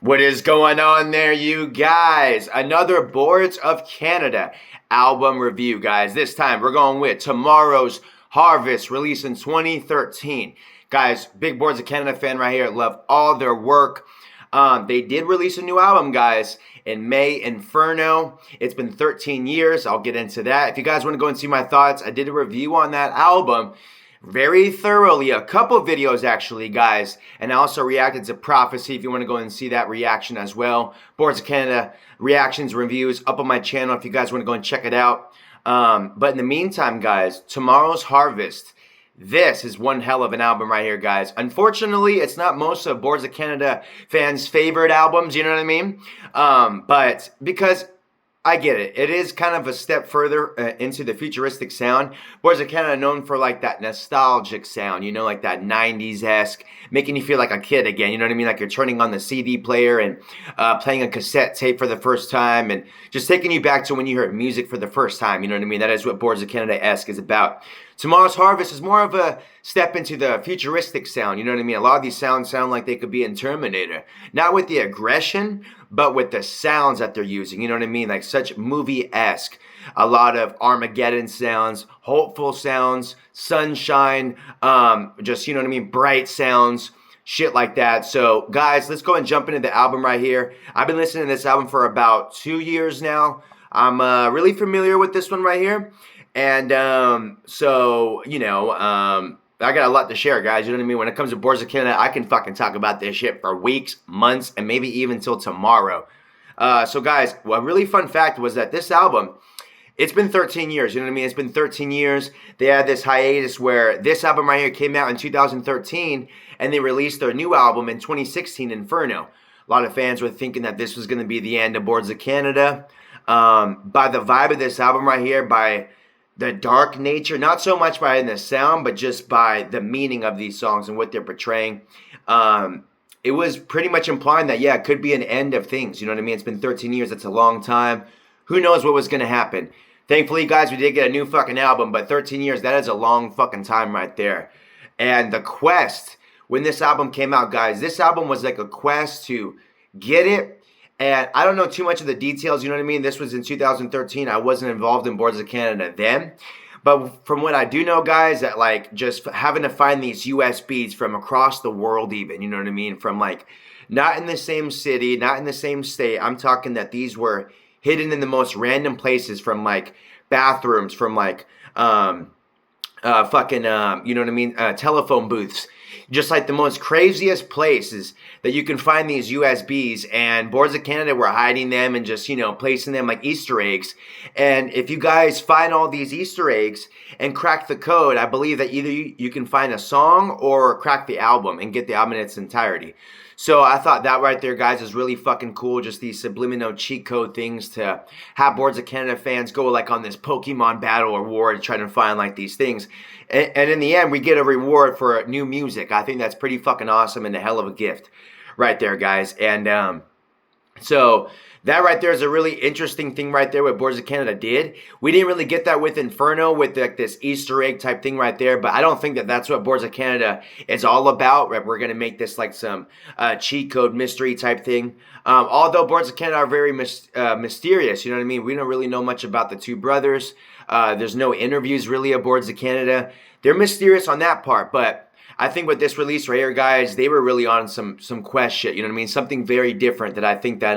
What is going on there, you guys? Another Boards of Canada album review, guys. This time we're going with Tomorrow's Harvest, released in 2013. Guys, big Boards of Canada fan right here. Love all their work. They did release a new album, guys, in May, Inferno. It's been 13 years. I'll get into that. If you guys want to go and see my thoughts, I did a review on that album very thoroughly, a couple videos actually, guys, and I also reacted to Prophecy if you want to go and see that reaction as well. Boards of Canada reactions, reviews up on my channel if you guys want to go and check it out. But in the meantime, guys, Tomorrow's Harvest, this is one hell of an album right here, guys. Unfortunately, it's not most of Boards of Canada fans' favorite albums, you know what I mean? But because I get it. It is kind of a step further into the futuristic sound. Boards of Canada known for like that nostalgic sound, you know, like that 90s-esque, making you feel like a kid again, you know what I mean? Like you're turning on the CD player and playing a cassette tape for the first time and just taking you back to when you heard music for the first time, you know what I mean? That is what Boards of Canada-esque is about. Tomorrow's Harvest is more of a step into the futuristic sound, you know what I mean? A lot of these sounds sound like they could be in Terminator. Not with the aggression, but with the sounds that they're using, you know what I mean? Like such movie-esque. A lot of Armageddon sounds, hopeful sounds, sunshine, just, you know what I mean, bright sounds, shit like that. So, guys, let's go and jump into the album right here. I've been listening to this album for about 2 years now. I'm really familiar with this one right here. And I got a lot to share, guys. You know what I mean? When it comes to Boards of Canada, I can fucking talk about this shit for weeks, months, and maybe even till tomorrow. So, guys, a really fun fact was that this album, it's been 13 years. You know what I mean? It's been 13 years. They had this hiatus where this album right here came out in 2013, and they released their new album in 2016, Inferno. A lot of fans were thinking that this was going to be the end of Boards of Canada. By the vibe of this album right here, by the dark nature, not so much by the sound, but just by the meaning of these songs and what they're portraying. It was pretty much implying that, yeah, it could be an end of things. You know what I mean? It's been 13 years. That's a long time. Who knows what was going to happen? Thankfully, guys, we did get a new fucking album, but 13 years, that is a long fucking time right there. And the quest, when this album came out, guys, this album was like a quest to get it. And I don't know too much of the details, you know what I mean? This was in 2013. I wasn't involved in Boards of Canada then. But from what I do know, guys, that like just having to find these USBs from across the world even, you know what I mean? From like not in the same city, not in the same state. I'm talking that these were hidden in the most random places, from like bathrooms, from like you know what I mean? Telephone booths. Just like the most craziest places that you can find these USBs, and Boards of Canada were hiding them and just, you know, placing them like Easter eggs. And if you guys find all these Easter eggs and crack the code, I believe that either you can find a song or crack the album and get the album in its entirety. So I thought that right there, guys, is really fucking cool. Just these subliminal cheat code things to have Boards of Canada fans go like on this Pokemon battle or war to try to find like these things. And in the end, we get a reward for new music. I think that's pretty fucking awesome and a hell of a gift right there, guys. And so that right there is a really interesting thing right there what Boards of Canada did. We didn't really get that with Inferno, with like this Easter egg type thing right there, but I don't think that that's what Boards of Canada is all about. Right? We're going to make this like some cheat code mystery type thing. Although Boards of Canada are very mysterious, you know what I mean? We don't really know much about the two brothers. There's no interviews really of Boards of Canada. They're mysterious on that part, but I think with this release right here, guys, they were really on some quest shit, you know what I mean? Something very different that I think that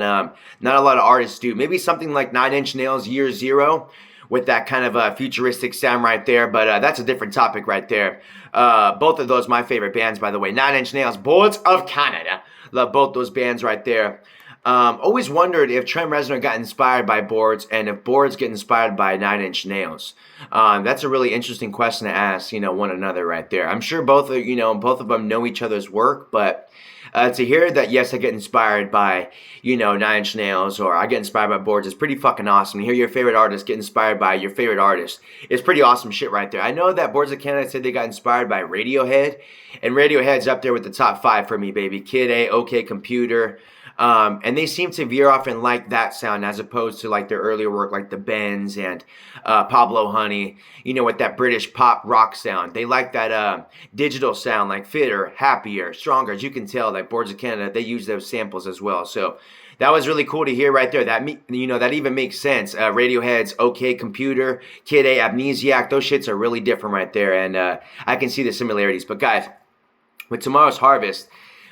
not a lot of artists do. Maybe something like Nine Inch Nails' Year Zero with that kind of futuristic sound right there, but that's a different topic right there. Both of those my favorite bands, by the way. Nine Inch Nails, Boards of Canada. Love both those bands right there. Always wondered if Trent Reznor got inspired by Boards and if Boards get inspired by Nine Inch Nails. That's a really interesting question to ask, you know, one another right there. I'm sure both of them know each other's work, but to hear that, yes, I get inspired by, you know, Nine Inch Nails or I get inspired by Boards is pretty fucking awesome. To hear your favorite artist get inspired by your favorite artist is pretty awesome shit right there. I know that Boards of Canada said they got inspired by Radiohead, and Radiohead's up there with the top 5 for me, baby. Kid A, OK Computer, And they seem to veer off and like that sound as opposed to like their earlier work, like the Bends and Pablo Honey, with that British pop rock sound. They like that digital sound, like Fitter, Happier, Stronger. As you can tell, like Boards of Canada, they use those samples as well. So that was really cool to hear right there. That that even makes sense. Radiohead's OK Computer, Kid A, Amnesiac, those shits are really different right there, and I can see the similarities. But guys, with Tomorrow's Harvest,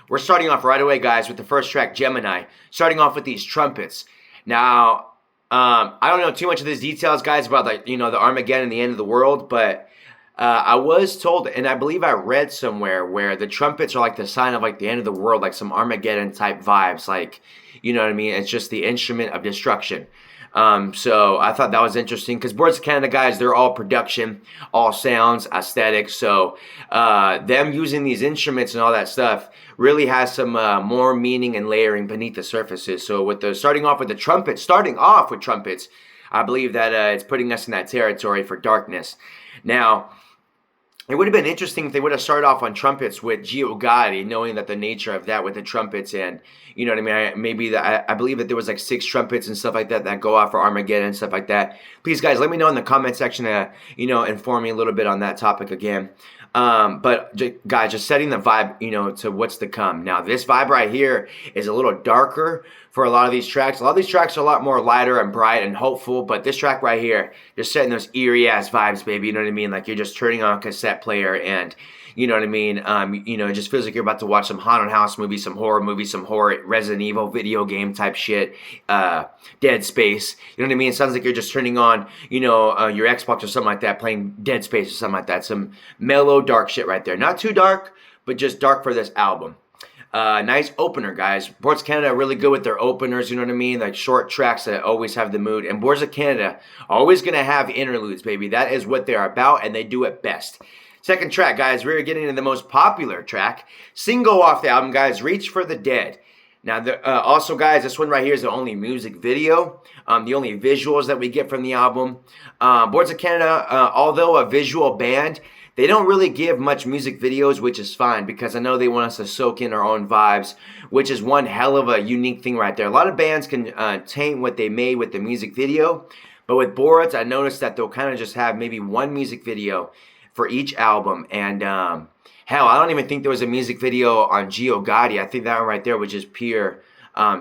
we're starting off right away, guys, with the first track, Gemini. Starting off with these trumpets. Now, I don't know too much of these details, guys, about the Armageddon, the end of the world, but I was told, and I believe I read somewhere where the trumpets are like the sign of like the end of the world, like some Armageddon type vibes, like, you know what I mean? It's just the instrument of destruction. So I thought that was interesting because Boards of Canada, guys, they're all production, all sounds, aesthetics. So them using these instruments and all that stuff really has some more meaning and layering beneath the surfaces. So with starting off with trumpets, I believe that it's putting us in that territory for darkness. Now, it would have been interesting if they would have started off on trumpets with Gio Gotti, knowing that the nature of that with the trumpets, and you know what I mean. I believe that there was like 6 trumpets and stuff like that go off for Armageddon and stuff like that. Please, guys, let me know in the comment section to inform me a little bit on that topic again. But guys, just setting the vibe, to what's to come. Now, this vibe right here is a little darker for a lot of these tracks. A lot of these tracks are a lot more lighter and bright and hopeful, but this track right here, just setting those eerie ass vibes, baby. You know what I mean? Like you're just turning on a cassette player and, you know what I mean? It just feels like you're about to watch some haunted house movie, some horror Resident Evil video game type shit, Dead Space. You know what I mean? It sounds like you're just turning on, your Xbox or something like that, playing Dead Space or something like that. Some mellow, dark shit right there. Not too dark, but just dark for this album. Nice opener, guys. Boards of Canada are really good with their openers, you know what I mean? Like short tracks that always have the mood. And Boards of Canada are always going to have interludes, baby. That is what they're about, and they do it best. Second track, guys, we're getting into the most popular track. Single off the album, guys, Reach for the Dead. Now, also, guys, this one right here is the only music video, the only visuals that we get from the album. Boards of Canada, although a visual band, they don't really give much music videos, which is fine because I know they want us to soak in our own vibes, which is one hell of a unique thing right there. A lot of bands can taint what they made with the music video, but with Boards, I noticed that they'll kind of just have maybe one music video for each album. And hell, I don't even think there was a music video on Gio Gotti. I think that one right there was just pure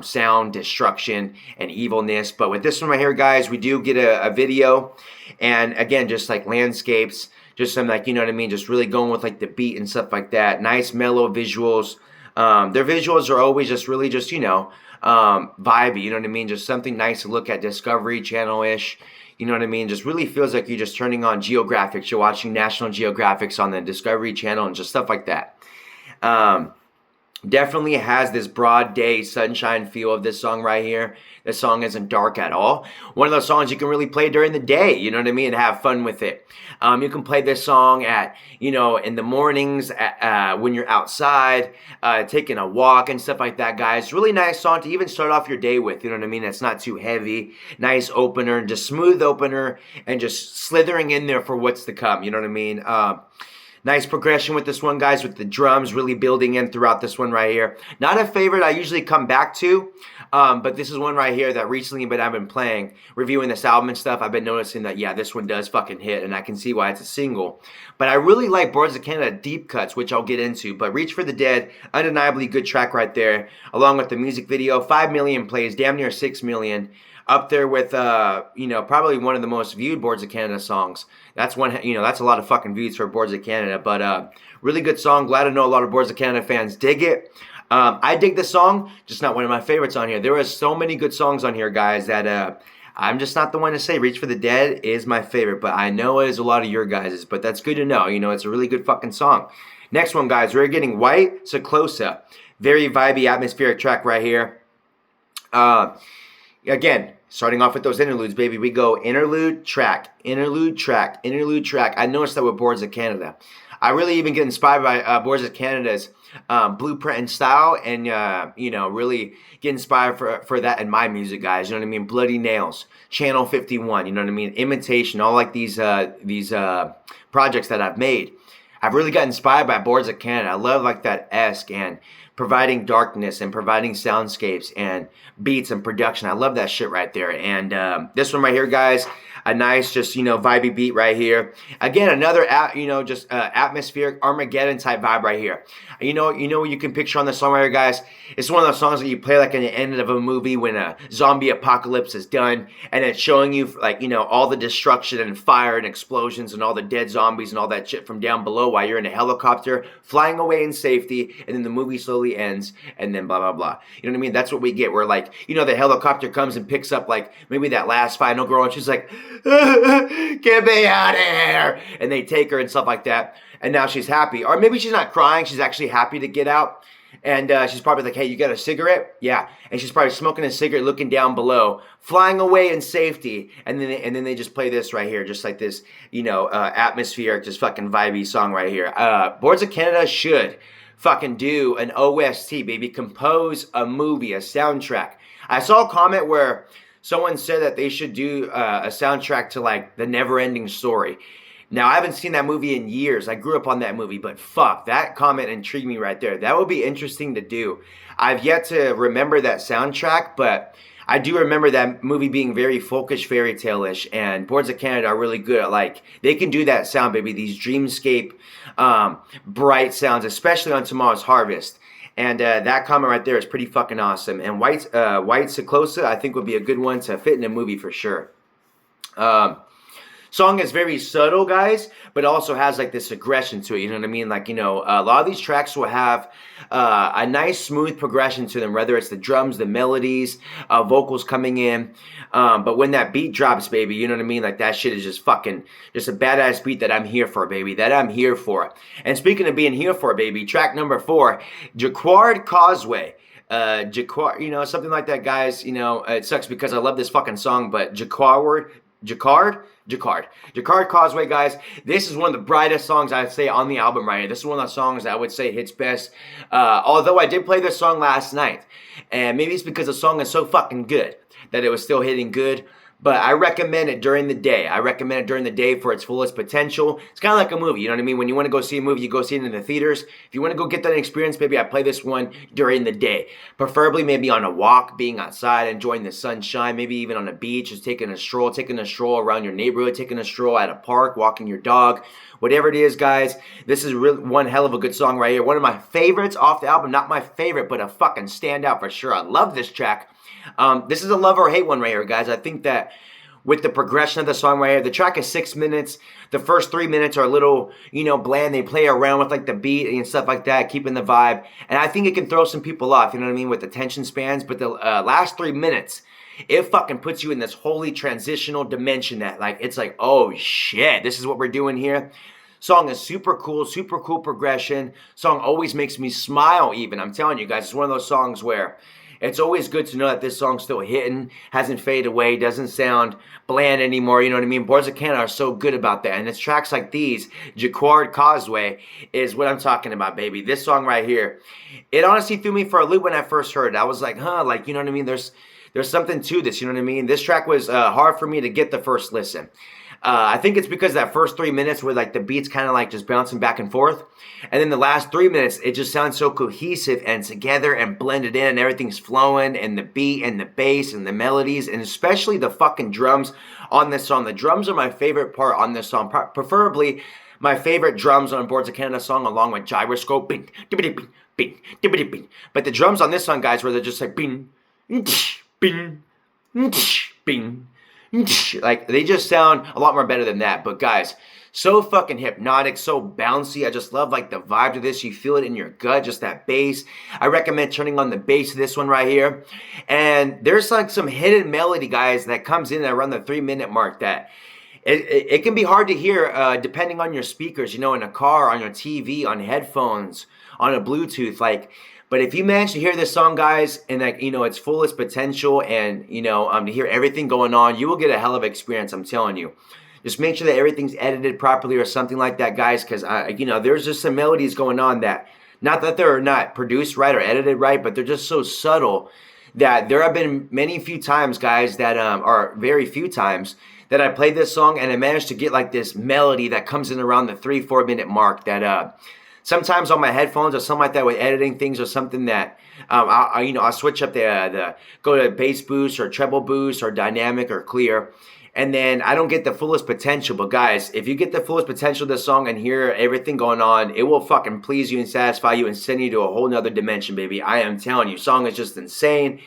sound destruction and evilness. But with this one right here, guys, we do get a video, and again, just like landscapes, just some like, you know what I mean, just really going with like the beat and stuff like that. Nice mellow visuals. Their visuals are always just really just, vibey, you know what I mean? Just something nice to look at, Discovery Channel-ish. You know what I mean? Just really feels like you're just turning on Geographics. You're watching National Geographics on the Discovery Channel and just stuff like that. Definitely has this broad day sunshine feel of this song right here. This song isn't dark at all. One of those songs you can really play during the day, you know what I mean, and have fun with it. You can play this song at, in the mornings, when you're outside, taking a walk and stuff like that, guys. Really nice song to even start off your day with, you know what I mean? It's not too heavy. Nice opener, just smooth opener, and just slithering in there for what's to come, you know what I mean? Nice progression with this one, guys, with the drums really building in throughout this one right here. Not a favorite I usually come back to, but this is one right here that recently I've been playing, reviewing this album and stuff. I've been noticing that, yeah, this one does fucking hit, and I can see why it's a single. But I really like Boards of Canada Deep Cuts, which I'll get into. But Reach for the Dead, undeniably good track right there, along with the music video. 5 million plays, damn near 6 million. Up there with, probably one of the most viewed Boards of Canada songs. That's one, that's a lot of fucking views for Boards of Canada. But really good song. Glad to know a lot of Boards of Canada fans dig it. I dig this song, just not one of my favorites on here. There are so many good songs on here, guys, that I'm just not the one to say Reach for the Dead is my favorite. But I know it is a lot of your guys's. But that's good to know. It's a really good fucking song. Next one, guys, we're getting White Ciclosa. Very vibey, atmospheric track right here. Again, starting off with those interludes, baby, we go interlude, track, interlude, track, interlude, track. I noticed that with Boards of Canada. I really even get inspired by Boards of Canada's blueprint and style, and, really get inspired for that in my music, guys. You know what I mean? Bloody Nails, Channel 51, you know what I mean? Imitation, all like these projects that I've made. I've really got inspired by Boards of Canada. I love like that esque, and providing darkness and providing soundscapes and beats and production. I love that shit right there. And this one right here, guys, a nice, just, vibey beat right here. Again, another, atmospheric Armageddon type vibe right here. You know what you can picture on the song right here, guys? It's one of those songs that you play like in the end of a movie when a zombie apocalypse is done, and it's showing you like, all the destruction and fire and explosions and all the dead zombies and all that shit from down below while you're in a helicopter flying away in safety, and then the movie slowly ends, and then blah, blah, blah. You know what I mean? That's what we get. Where like, the helicopter comes and picks up like maybe that last final girl, and she's like, get me out of here, and they take her and stuff like that, and now she's happy. Or maybe she's not crying, she's actually happy to get out. And she's probably like, hey, you got a cigarette? Yeah. And she's probably smoking a cigarette, looking down below, flying away in safety. And then they just play this right here, just like this, atmospheric, just fucking vibey song right here. Boards of Canada should fucking do an OST, baby. Compose a movie, a soundtrack. I saw a comment where someone said that they should do a soundtrack to like The Never-Ending Story. Now, I haven't seen that movie in years. I grew up on that movie, but fuck, that comment intrigued me right there. That would be interesting to do. I've yet to remember that soundtrack, but I do remember that movie being very folkish, fairy tale-ish, and Boards of Canada are really good at, like, they can do that sound, baby, these dreamscape, bright sounds, especially on Tomorrow's Harvest. And that comment right there is pretty fucking awesome. And White Ciclosa, I think, would be a good one to fit in a movie for sure. Song is very subtle, guys, but also has like this aggression to it. You know what I mean? Like, a lot of these tracks will have a nice smooth progression to them, whether it's the drums, the melodies, vocals coming in. But when that beat drops, baby, you know what I mean? Like that shit is just fucking, just a badass beat that I'm here for, baby, that I'm here for. And speaking of being here for, baby, track number 4, Jacquard Causeway. Jacquard, something like that, guys. It sucks because I love this fucking song, but Jacquard Causeway, guys. This is one of the brightest songs I'd say on the album right here. This is one of the songs that I would say hits best. Although I did play this song last night, and maybe it's because the song is so fucking good that it was still hitting good. But I recommend it during the day. I recommend it during the day for its fullest potential. It's kind of like a movie, you know what I mean? When you want to go see a movie, you go see it in the theaters. If you want to go get that experience, maybe I play this one during the day. Preferably maybe on a walk, being outside, enjoying the sunshine, maybe even on a beach, just taking a stroll around your neighborhood, taking a stroll at a park, walking your dog. Whatever it is, guys, this is really one hell of a good song right here. One of my favorites off the album. Not my favorite, but a fucking standout for sure. I love this track. This is a love or hate one right here, guys. I think that with the progression of the song right here, the track is 6 minutes. The first 3 minutes are a little, bland. They play around with like the beat and stuff like that, keeping the vibe. And I think it can throw some people off, you know what I mean, with attention spans. But the last 3 minutes, it fucking puts you in this holy transitional dimension that like, it's like, oh shit, this is what we're doing here. Song is super cool progression. Song always makes me smile even. I'm telling you guys, it's one of those songs where it's always good to know that this song's still hitting, hasn't faded away, doesn't sound bland anymore, you know what I mean? Boards of Canada are so good about that. And it's tracks like these, Jacquard Causeway, is what I'm talking about, baby. This song right here, it honestly threw me for a loop when I first heard it. I was like, like, you know what I mean? There's something to this, you know what I mean? This track was hard for me to get the first listen. I think it's because that first 3 minutes where like the beat's kind of like just bouncing back and forth. And then the last 3 minutes, it just sounds so cohesive and together and blended in, and everything's flowing, and the beat and the bass and the melodies, and especially the fucking drums on this song. The drums are my favorite part on this song. Preferably my favorite drums on a Boards of Canada song, along with gyroscope. Bing, dibbity, bing, bing, dibbity, bing. But the drums on this song, guys, where they're just like bing, bing, bing. Like, they just sound a lot more better than that. But guys, so fucking hypnotic, so bouncy. I just love like the vibe to this. You feel it in your gut, just that bass. I recommend turning on the bass to this one right here. And there's like some hidden melody, guys, that comes in around the 3 minute mark that it can be hard to hear depending on your speakers, in a car, on your TV, on headphones, on a Bluetooth, like. But if you manage to hear this song, guys, and like, its fullest potential, and to hear everything going on, you will get a hell of an experience, I'm telling you. Just make sure that everything's edited properly or something like that, guys, because there's just some melodies going on that, not that they're not produced right or edited right, but they're just so subtle that there have been few times, guys, that are very few times that I played this song and I managed to get like this melody that comes in around the 3-4 minute mark that sometimes on my headphones or something like that with editing things or something that I'll switch up the go to bass boost or treble boost or dynamic or clear, and then I don't get the fullest potential. But guys, if you get the fullest potential of the song and hear everything going on, it will fucking please you and satisfy you and send you to a whole nother dimension, baby. I am telling you, song is just insane.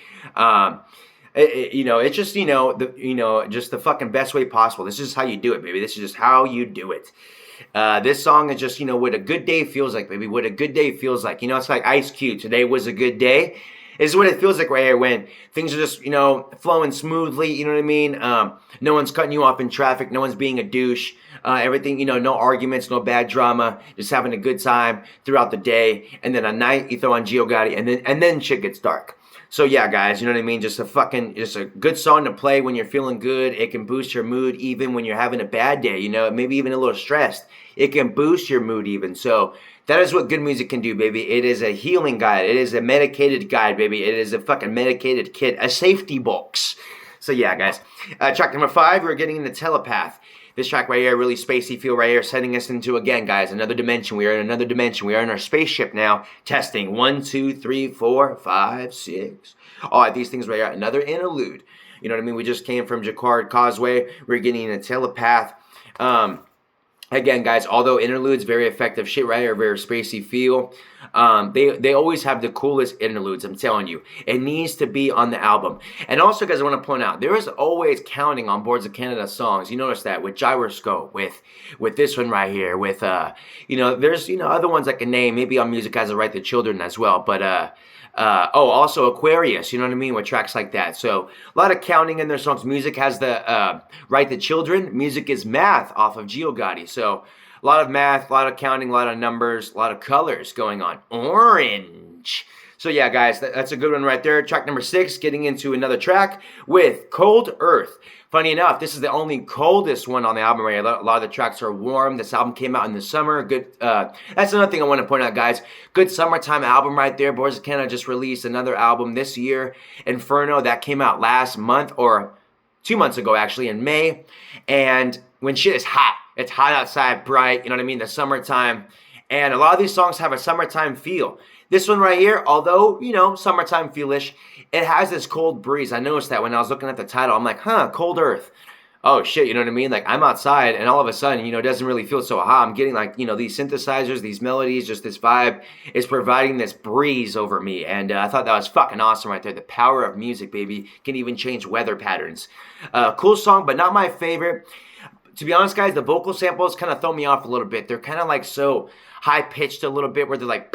It's just just the fucking best way possible. This is how you do it, baby. This is just how you do it. This song is just, what a good day feels like, baby. What a good day feels like. It's like Ice Cube. Today was a good day. This is what it feels like right here when things are just, flowing smoothly. You know what I mean? No one's cutting you off in traffic. No one's being a douche. Everything, no arguments, no bad drama. Just having a good time throughout the day. And then at night, you throw on Gio Gotti, and then shit gets dark. So yeah, guys, you know what I mean? Just a good song to play when you're feeling good. It can boost your mood even when you're having a bad day, maybe even a little stressed. It can boost your mood even. So that is what good music can do, baby. It is a healing guide. It is a medicated guide, baby. It is a fucking medicated kit, a safety box. So yeah, guys. Track number 5, we're getting into Telepath. This track right here, really spacey feel right here, sending us into, again, guys, another dimension. We are in another dimension. We are in our spaceship now, testing 1, 2, 3, 4, 5, 6. All right, these things right here, another interlude. You know what I mean? We just came from Jacquard Causeway. We're getting into Telepath. Again, guys, although interludes, very effective shit right here, very spacey feel. They always have the coolest interludes, I'm telling you. It needs to be on the album. And also, guys, I want to point out, there is always counting on Boards of Canada songs. You notice that with Gyroscope, with this one right here, with, there's, other ones I can name. Maybe on Music Has a Right to Children as well, but, also Aquarius, you know what I mean, with tracks like that. So a lot of counting in their songs. Music Has the Right to Children. Music is Math off of Gio Gotti. So a lot of math, a lot of counting, a lot of numbers, a lot of colors going on. Orange. So yeah, guys, that's a good one right there. Track number 6, getting into another track with Cold Earth. Funny enough, this is the only coldest one on the album right here. A lot of the tracks are warm. This album came out in the summer. Good. That's another thing I want to point out, guys. Good summertime album right there. Boards of Canada just released another album this year, Inferno, that came out last month or 2 months ago, actually, in May. And when shit is hot, it's hot outside, bright, you know what I mean, the summertime. And a lot of these songs have a summertime feel. This one right here, although, summertime feel-ish, it has this cold breeze. I noticed that when I was looking at the title. I'm like, Cold Earth. Oh, shit, you know what I mean? Like, I'm outside, and all of a sudden, it doesn't really feel so hot. I'm getting, like, these synthesizers, these melodies, just this vibe is providing this breeze over me. And I thought that was fucking awesome right there. The power of music, baby, can even change weather patterns. Cool song, but not my favorite. To be honest, guys, the vocal samples kind of throw me off a little bit. They're kind of like so high-pitched a little bit where they're like,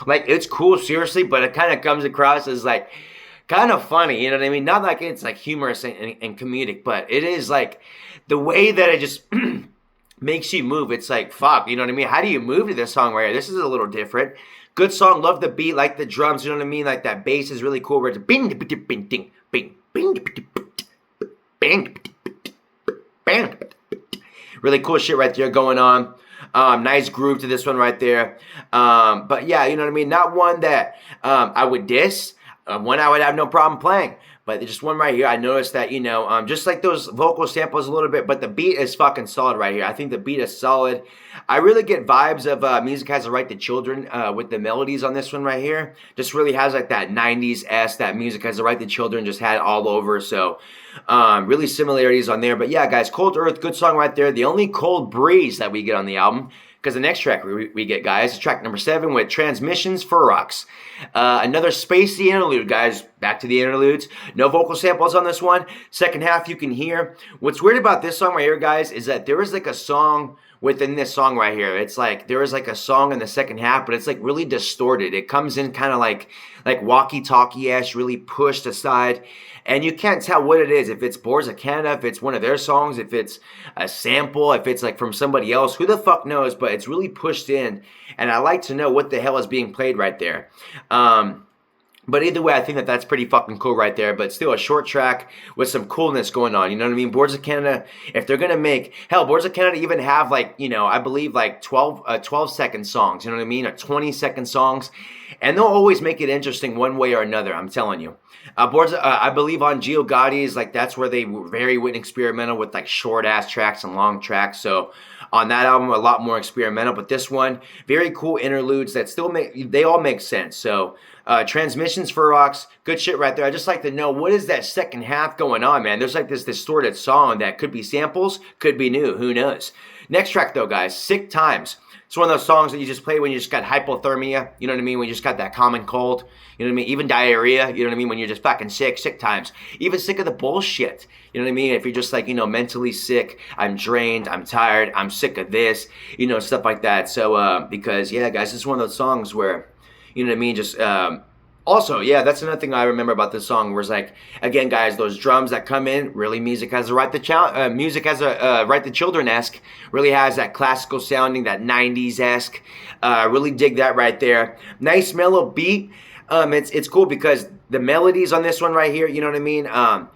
like, it's cool, seriously, but it kind of comes across as like kind of funny, you know what I mean? Not like it's like humorous and comedic, but it is like the way that it just makes you move. It's like, fuck, you know what I mean? How do you move to this song right here? This is a little different. Good song, love the beat, like the drums, you know what I mean? Like that bass is really cool where it's bing, bing, bing, bing, bing, bing, bang. Really cool shit right there going on. Nice groove to this one right there. But yeah, you know what I mean? Not one that I would diss. One I would have no problem playing. But just one right here, I noticed that, just like those vocal samples a little bit, but the beat is fucking solid right here. I think the beat is solid. I really get vibes of Music Has a Right to Children with the melodies on this one right here. Just really has like that 90s-esque that Music Has a Right to Children just had all over. So really similarities on there. But yeah, guys, Cold Earth, good song right there. The only cold breeze that we get on the album. Because the next track we get, guys, is track number 7 with Transmissions for Rocks. Another spacey interlude, guys. Back to the interludes. No vocal samples on this one. Second half you can hear. What's weird about this song right here, guys, is that there is like a song within this song right here. It's like there is like a song in the second half, but it's like really distorted. It comes in kind of like walkie-talkie-ish, really pushed aside. And you can't tell what it is. If it's Boards of Canada, if it's one of their songs, if it's a sample, if it's like from somebody else, who the fuck knows? But it's really pushed in. And I like to know what the hell is being played right there. But either way, I think that that's pretty fucking cool right there. But still a short track with some coolness going on. You know what I mean? Boards of Canada, if they're going to make, hell, Boards of Canada even have like, you know, I believe like 12-second songs. You know what I mean? Or 20-second songs. And they'll always make it interesting one way or another. I'm telling you. I believe on Gio Gotti's, like that's where they were very experimental with like short ass tracks and long tracks. So on that album, a lot more experimental. But this one, very cool interludes that still they all make sense. So Transmissions for Rocks, good shit right there. I just like to know what is that second half going on, man. There's like this distorted song that could be samples, could be new, who knows. Next track though, guys, Sick Times. It's one of those songs that you just play when you just got hypothermia, you know what I mean? When you just got that common cold, you know what I mean? Even diarrhea, you know what I mean? When you're just fucking sick times. Even sick of the bullshit, you know what I mean? If you're just like, you know, mentally sick, I'm drained, I'm tired, I'm sick of this, you know, stuff like that. So, because, yeah, guys, it's one of those songs where, you know what I mean? Just, also, yeah, that's another thing I remember about this song. Where it's like, again, guys, those drums that come in, really, music has a right to children-esque. Really has that classical sounding, that '90s-esque. Really dig that right there. Nice mellow beat. It's cool because the melodies on this one right here, you know what I mean, are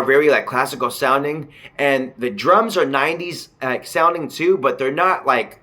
very like classical sounding, and the drums are '90s sounding too, but they're not like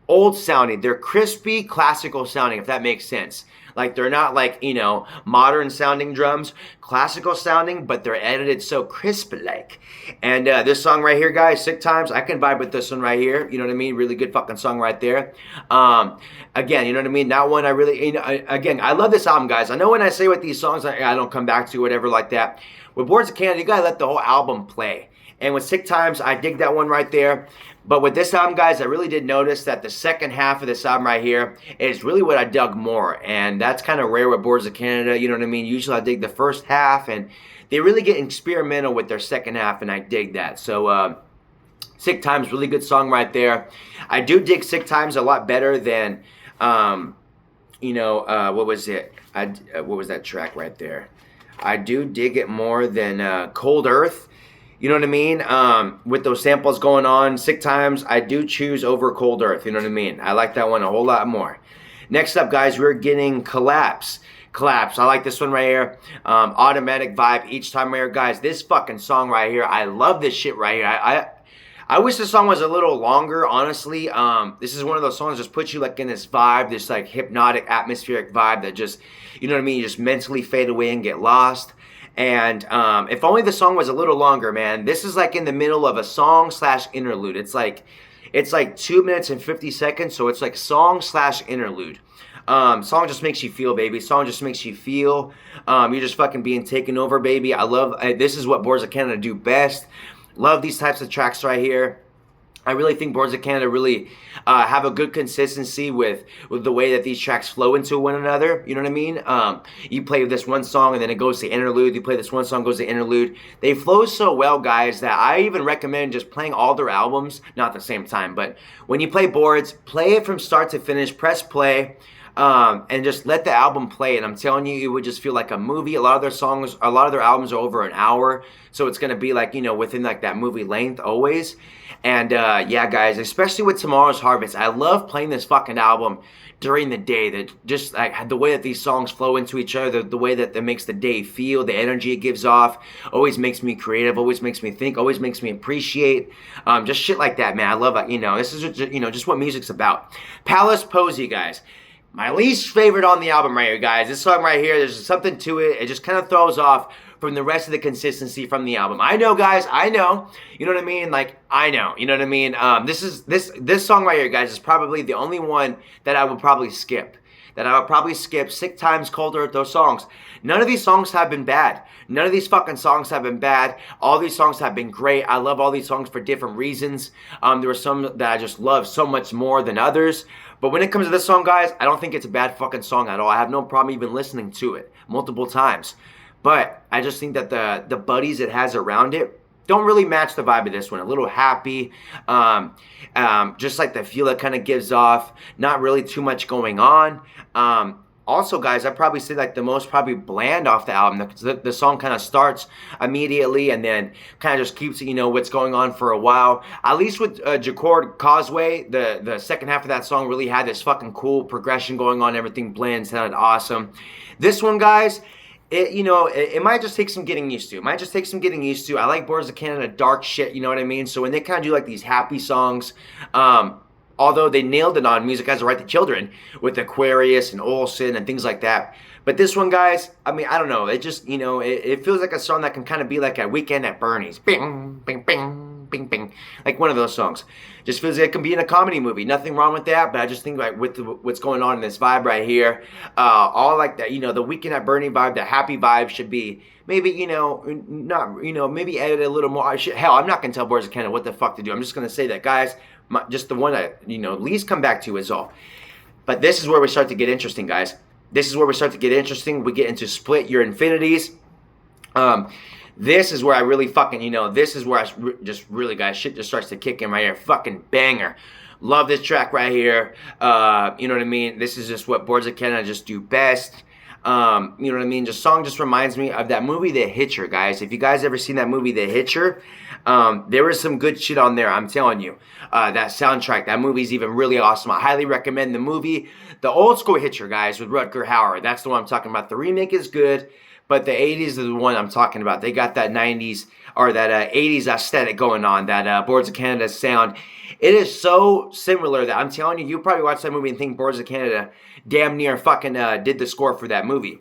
old sounding. They're crispy, classical sounding, if that makes sense. Like they're not like, you know, modern sounding drums, classical sounding, but they're edited so crisp like. And this song right here, guys, Sick Times, I can vibe with this one right here. You know what I mean? Really good fucking song right there. Again, you know what I mean? That one I really, you know, again, I love this album, guys. I know when I say with these songs, I don't come back to whatever like that. With Boards of Canada, you gotta let the whole album play. And with Sick Times, I dig that one right there. But with this album, guys, I really did notice that the second half of this album right here is really what I dug more. And that's kind of rare with Boards of Canada, you know what I mean? Usually I dig the first half, and they really get experimental with their second half, and I dig that. So, Sick Times, really good song right there. I do dig Sick Times a lot better than, you know, what was it? What was that track right there? I do dig it more than Cold Earth. You know what I mean? With those samples going on, Sick Times, I do choose over Cold Earth. You know what I mean? I like that one a whole lot more. Next up, guys, we're getting Collapse. Collapse. I like this one right here. Automatic vibe each time right here. Guys, this fucking song right here, I love this shit right here. I wish the song was a little longer, honestly. This is one of those songs that just puts you like in this vibe, this like hypnotic, atmospheric vibe that just, you know what I mean? You just mentally fade away and get lost. And if only the song was a little longer, man. This is like in the middle of a song/interlude. It's like 2 minutes and 50 seconds, so it's like song/interlude. Song just makes you feel, baby. Song just makes you feel. You're just fucking being taken over, baby. I love, this is what Boards of Canada do best. Love these types of tracks right here. I really think Boards of Canada really have a good consistency with the way that these tracks flow into one another. You know what I mean? You play this one song and then it goes to interlude. You play this one song, goes to interlude. They flow so well, guys, that I even recommend just playing all their albums, not at the same time, but when you play Boards, play it from start to finish, press play, and just let the album play. And I'm telling you, it would just feel like a movie. A lot of their songs, a lot of their albums are over an hour, so it's gonna be like, you know, within like that movie length always. And yeah, guys, especially with Tomorrow's Harvest, I love playing this fucking album during the day. That just like the way that these songs flow into each other, the way that makes the day feel, the energy it gives off, always makes me creative, always makes me think, always makes me appreciate, just shit like that, man. I love it. You know, this is just, you know, just what music's about. Palace Posey, guys. My least favorite on the album right here, guys. This song right here, there's something to it. It just kind of throws off from the rest of the consistency from the album. I know, guys. I know. You know what I mean? Like, I know. You know what I mean? This song right here, guys, is probably the only one that I would probably skip. Sick Times, Cold Earth, those songs. None of these songs have been bad. None of these fucking songs have been bad. All these songs have been great. I love all these songs for different reasons. There were some that I just love so much more than others. But when it comes to this song, guys, I don't think it's a bad fucking song at all. I have no problem even listening to it multiple times. But I just think that the buddies it has around it don't really match the vibe of this one. A little happy, just like the feel it kind of gives off. Not really too much going on. Also, guys, I'd probably say like the most probably bland off the album. The song kind of starts immediately and then kind of just keeps what's going on for a while. At least with Jaccord Causeway, the second half of that song really had this fucking cool progression going on. Everything blends, sounded awesome. This one, guys, it might just take some getting used to. It might just take some getting used to. I like Boards of Canada dark shit, you know what I mean? So when they kind of do like these happy songs, although they nailed it on Music Has a Right to Children with Aquarius and Olsen and things like that. But this one, guys, I mean, I don't know. It just, it feels like a song that can kind of be like a Weekend at Bernie's. Bing, bing, bing, bing, bing. Like one of those songs. Just feels like it can be in a comedy movie. Nothing wrong with that, but I just think like with what's going on in this vibe right here, all like that, the Weekend at Bernie vibe, the happy vibe should be maybe, not, maybe edit a little more. Hell, I'm not going to tell Boards of Canada what the fuck to do. I'm just going to say that, guys, just the one that, least come back to is all. But this is where we start to get interesting, guys. This is where we start to get interesting. We get into Split Your Infinities. This is where I really fucking, this is where I just really, guys, shit just starts to kick in right here. Fucking banger. Love this track right here. You know what I mean? This is just what Boards of Canada just do best. You know what I mean? Just song just reminds me of that movie, The Hitcher, guys. If you guys ever seen that movie, The Hitcher, there was some good shit on there, I'm telling you. That soundtrack, that movie's even really awesome. I highly recommend the movie. The old school Hitcher, guys, with Rutger Hauer. That's the one I'm talking about. The remake is good, but the 80s is the one I'm talking about. They got that 90s or that 80s aesthetic going on, that Boards of Canada sound. It is so similar that I'm telling you, you probably watch that movie and think Boards of Canada damn near fucking did the score for that movie.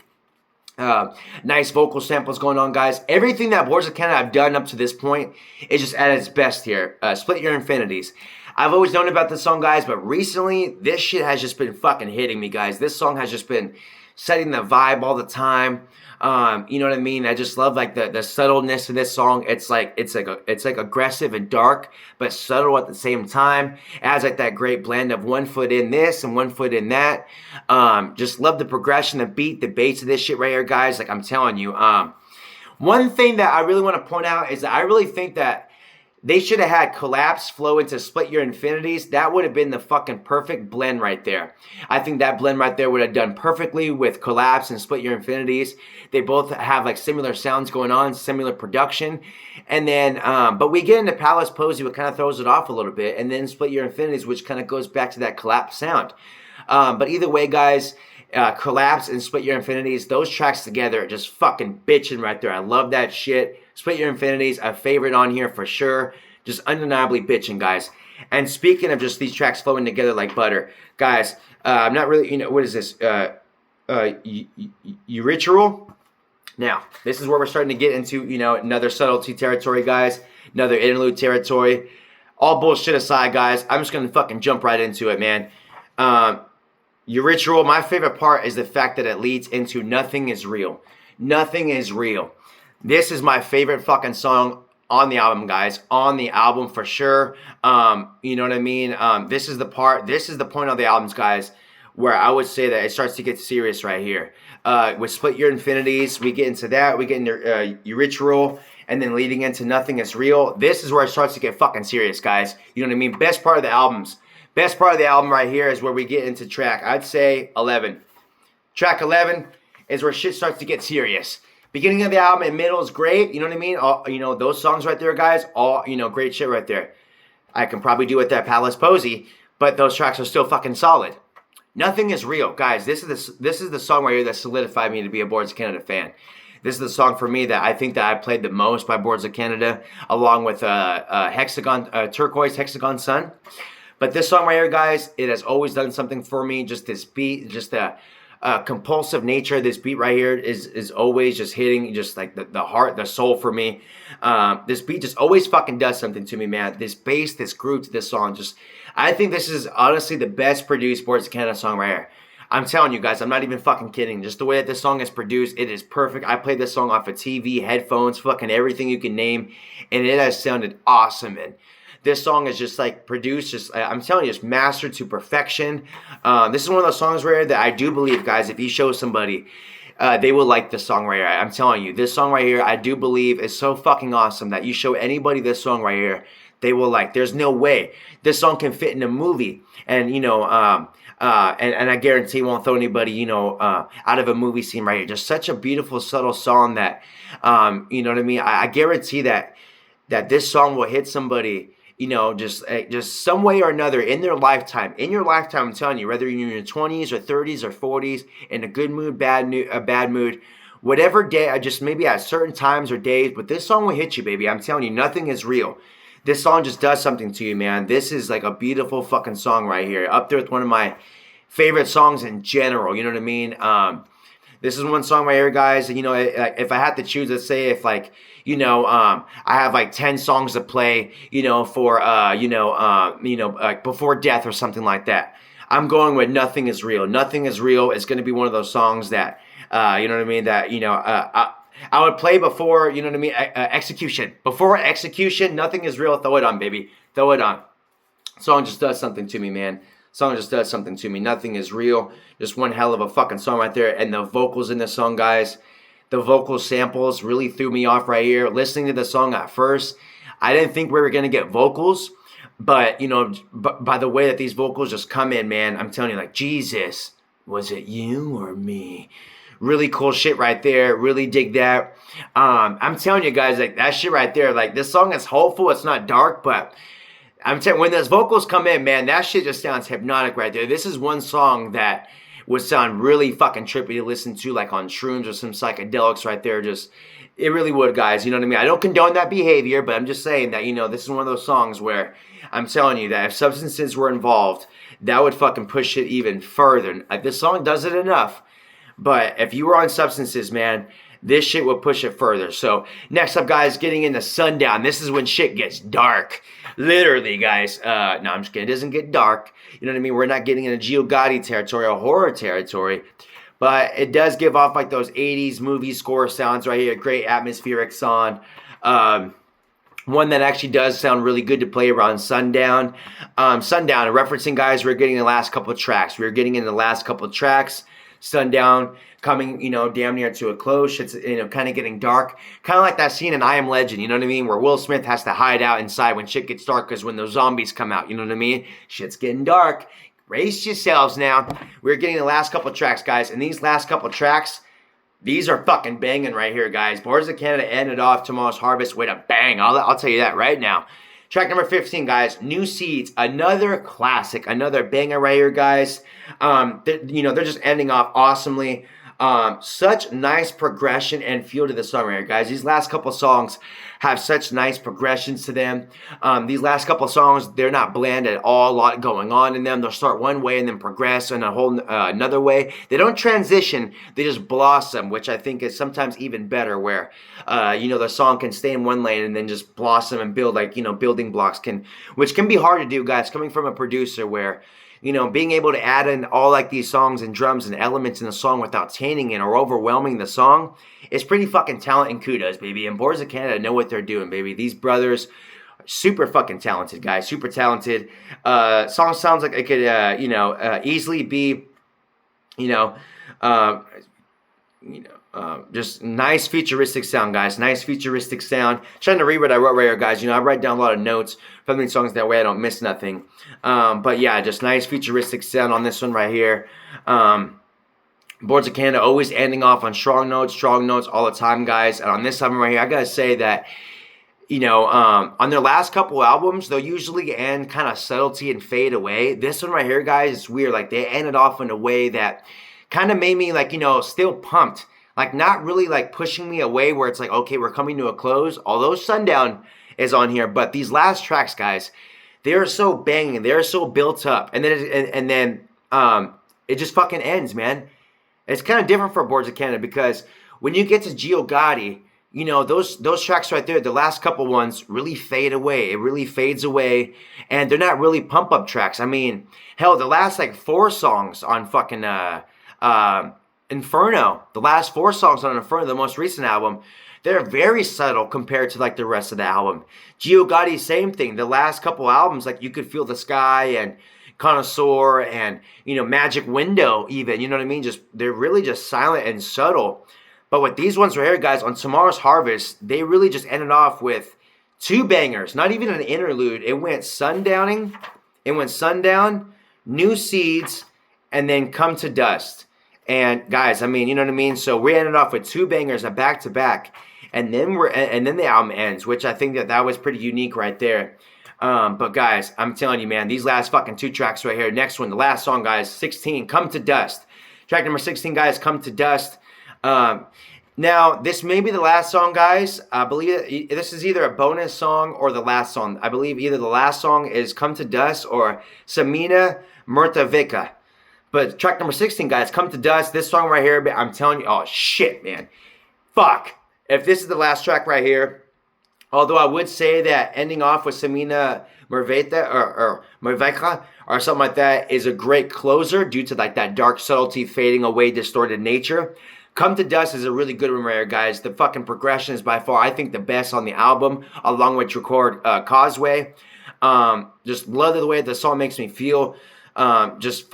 Nice vocal samples going on, guys. Everything that Boards of Canada have done up to this point is just at its best here. Split Your Infinities. I've always known about this song, guys, but recently, this shit has just been fucking hitting me, guys. This song has just been setting the vibe all the time. You know what I mean? I just love like the subtleness of this song. It's like aggressive and dark, but subtle at the same time. It has like that great blend of 1 foot in this and 1 foot in that. Just love the progression, the beat, the bass of this shit right here, guys. Like I'm telling you. One thing that I really want to point out is that I really think that they should have had Collapse flow into Split Your Infinities. That would have been the fucking perfect blend right there. I think that blend right there would have done perfectly with Collapse and Split Your Infinities. They both have like similar sounds going on, similar production. And then, but we get into Palace Posey, what kind of throws it off a little bit. And then Split Your Infinities, which kind of goes back to that Collapse sound. But either way, guys, Collapse and Split Your Infinities, those tracks together are just fucking bitching right there. I love that shit. Split Your Infinities, a favorite on here for sure. Just undeniably bitching, guys. And speaking of just these tracks flowing together like butter, guys, I'm not really, what is this? Ritual? Now, this is where we're starting to get into, another subtlety territory, guys. Another interlude territory. All bullshit aside, guys, I'm just going to fucking jump right into it, man. Ritual, my favorite part is the fact that it leads into Nothing Is Real. Nothing Is Real. This is my favorite fucking song on the album, guys. On the album for sure. You know what I mean? This is the point of the albums, guys, where I would say that it starts to get serious right here. With Split Your Infinities, we get into that. We get into Ritual, and then leading into Nothing Is Real. This is where it starts to get fucking serious, guys. You know what I mean? Best part of the albums. Best part of the album right here is where we get into track, I'd say, 11. Track 11 is where shit starts to get serious. Beginning of the album and middle is great. You know what I mean? All, those songs right there, guys, all, great shit right there. I can probably do with that Palace Posey, but those tracks are still fucking solid. Nothing Is Real. Guys, this is the song right here that solidified me to be a Boards of Canada fan. This is the song for me that I think that I played the most by Boards of Canada, along with Turquoise Hexagon Sun. But this song right here, guys, it has always done something for me. Just this beat, just the compulsive nature of this beat right here is always just hitting just like the heart, the soul for me. This beat just always fucking does something to me, man. This bass, this groove to this song, I think this is honestly the best produced Boards of Canada song right here. I'm telling you guys, I'm not even fucking kidding. Just the way that this song is produced, it is perfect. I played this song off of TV, headphones, fucking everything you can name, and it has sounded awesome, man. This song is just like produced, I'm telling you, it's mastered to perfection. This is one of those songs right here that I do believe, guys, if you show somebody, they will like this song right here. I'm telling you, this song right here, I do believe is so fucking awesome that you show anybody this song right here, they will like. There's no way this song can fit in a movie. And, And I guarantee won't throw anybody, out of a movie scene right here. Just such a beautiful, subtle song that, you know what I mean? I guarantee that this song will hit somebody, just some way or another in their lifetime. In your lifetime, I'm telling you, whether you're in your 20s or 30s or 40s, in a good mood, bad mood, whatever day, just maybe at certain times or days, but this song will hit you, baby. I'm telling you, nothing is real. This song just does something to you, man. This is like a beautiful fucking song right here. Up there with one of my favorite songs in general. You know what I mean? This is one song right here, guys. If I had to choose, let's say if I have like 10 songs to play, for before death or something like that. I'm going with Nothing Is Real. Nothing Is Real is going to be one of those songs that, you know what I mean? That, I would play before, you know what I mean? Execution. Before Execution, Nothing Is Real. Throw it on, baby. Throw it on. Song just does something to me, man. Song just does something to me. Nothing Is Real. Just one hell of a fucking song right there. And the vocals in the song, guys, the vocal samples really threw me off right here. Listening to the song at first, I didn't think we were going to get vocals. But, by the way that these vocals just come in, man, I'm telling you, like, Jesus, was it you or me? Really cool shit right there. Really dig that. I'm telling you guys, like, that shit right there, like, this song is hopeful. It's not dark, but I'm telling you, when those vocals come in, man, that shit just sounds hypnotic right there. This is one song that would sound really fucking trippy to listen to, like on shrooms or some psychedelics right there. Just, it really would, guys. You know what I mean? I don't condone that behavior, but I'm just saying that, this is one of those songs where I'm telling you that if substances were involved, that would fucking push it even further. Like, this song does it enough, but if you were on substances, man, this shit will push it further. So next up, guys, getting into Sundown. This is when shit gets dark. Literally, guys. No, I'm just kidding. It doesn't get dark. You know what I mean? We're not getting into Gio Gotti territory or horror territory. But it does give off like those 80s movie score sounds right here. Great atmospheric song. One that actually does sound really good to play around sundown. Sundown, referencing, guys, we're getting the last couple of tracks. We're getting in the last couple of tracks. Sundown coming, damn near to a close. It's, kind of getting dark. Kind of like that scene in I Am Legend, you know what I mean? Where Will Smith has to hide out inside when shit gets dark because when those zombies come out, you know what I mean? Shit's getting dark. Brace yourselves now. We're getting the last couple of tracks, guys. And these last couple of tracks, these are fucking banging right here, guys. Boards of Canada ended off Tomorrow's Harvest with a bang. I'll tell you that right now. Track number 15, guys. New Seeds. Another classic. Another banger right here, guys. They're just ending off awesomely. Such nice progression and feel to the song right here, guys. These last couple songs have such nice progressions to them. These last couple songs, they're not bland at all. A lot going on in them. They'll start one way and then progress in a whole another way. They don't transition. They just blossom, which I think is sometimes even better, where the song can stay in one lane and then just blossom and build, like, building blocks, which can be hard to do, guys, coming from a producer where being able to add in all like these songs and drums and elements in the song without tainting it or overwhelming the song is pretty fucking talent and kudos, baby. And Boards of Canada know what they're doing, baby. These brothers are super fucking talented, guys. Super talented. Song sounds like it could, easily be, just nice futuristic sound, guys. Nice futuristic sound. Trying to read what I wrote right here, guys. I write down a lot of notes from these songs, that way I don't miss nothing. But yeah, just nice futuristic sound on this one right here. Boards of Canada always ending off on strong notes all the time, guys. And on this album right here, I gotta say that, on their last couple albums, they'll usually end kind of subtlety and fade away. This one right here, guys, it's weird. Like, they ended off in a way that kind of made me, like, still pumped. Like, not really, like, pushing me away where it's like, okay, we're coming to a close. Although Sundown is on here. But these last tracks, guys, they're so banging. They're so built up. And then it just fucking ends, man. It's kind of different for Boards of Canada because when you get to Gio Gotti, those tracks right there, the last couple ones really fade away. It really fades away. And they're not really pump-up tracks. I mean, hell, the last, like, 4 songs on fucking Inferno, the last 4 songs on Inferno, the most recent album, they're very subtle compared to, like, the rest of the album. Gio Gotti, same thing. The last couple albums, like, you could feel the sky and Connoisseur and, Magic Window even, you know what I mean? They're really just silent and subtle. But with these ones right here, guys, on Tomorrow's Harvest, they really just ended off with 2 bangers, not even an interlude. It went Sundown, New Seeds, and then Come to Dust. And guys, I mean, you know what I mean? So we ended off with 2 bangers, a back to back, and then the album ends, which I think that was pretty unique right there. But guys, I'm telling you, man, these last fucking 2 tracks right here. Next one, the last song, guys, 16, Come to Dust. Track number 16, guys, Come to Dust. Now, this may be the last song, guys. I believe this is either a bonus song or the last song. I believe either the last song is Come to Dust or Samina Mrtavika. But track number 16, guys, Come to Dust. This song right here, I'm telling you, oh shit, man. Fuck. If this is the last track right here, although I would say that ending off with Samina Mrtavika or Mrtavika or something like that is a great closer due to like that dark subtlety fading away, distorted nature. Come to Dust is a really good one right here, guys. The fucking progression is by far, I think, the best on the album, along with Record Causeway. Just love the way the song makes me feel. Just